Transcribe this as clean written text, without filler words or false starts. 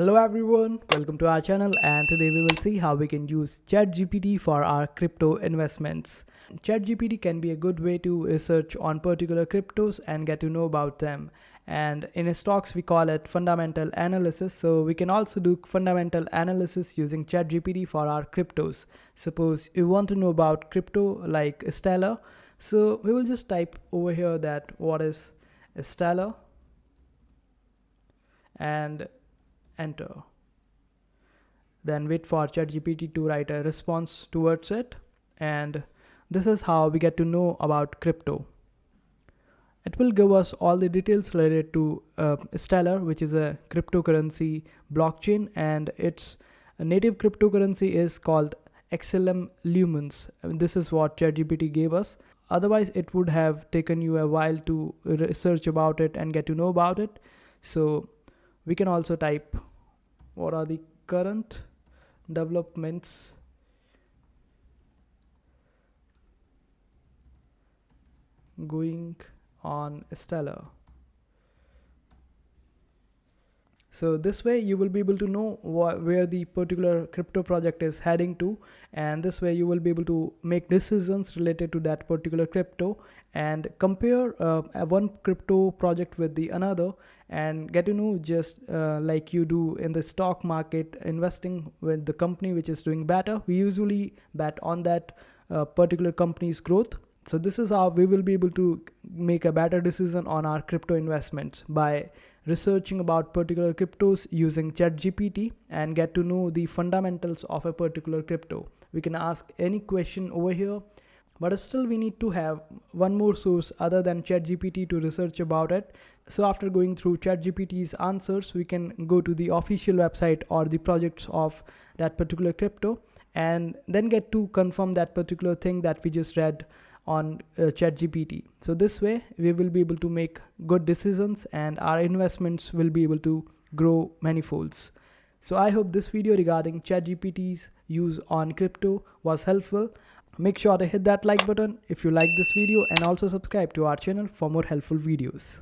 Hello everyone, welcome to our channel, and today we will see how we can use ChatGPT for our crypto investments. ChatGPT can be a good way to research on particular cryptos and get to know about them. And in stocks we call it fundamental analysis, so we can also do fundamental analysis using ChatGPT for our cryptos. Suppose you want to know about crypto like Stellar, so we will just type over here that what is Stellar and enter. Then wait for ChatGPT to write a response towards it, and this is how we get to know about crypto. It will give us all the details related to Stellar, which is a cryptocurrency blockchain, and its native cryptocurrency is called XLM Lumens. This is what ChatGPT gave us. Otherwise, it would have taken you a while to research about it and get to know about it. So we can also type what are the current developments going on Stellar. So this way you will be able to know where the particular crypto project is heading to, and this way you will be able to make decisions related to that particular crypto and compare one crypto project with the another and get to know just like you do in the stock market investing with the company which is doing better. We usually bet on that particular company's growth. So this is how we will be able to make a better decision on our crypto investments by researching about particular cryptos using ChatGPT and get to know the fundamentals of a particular crypto. We can ask any question over here, but still we need to have one more source other than ChatGPT to research about it. So after going through ChatGPT's answers, we can go to the official website or the projects of that particular crypto and then get to confirm that particular thing that we just read on ChatGPT. So this way we will be able to make good decisions and our investments will be able to grow many folds. So I hope this video regarding ChatGPT's use on crypto was helpful. Make sure to hit that like button if you like this video and also subscribe to our channel for more helpful videos.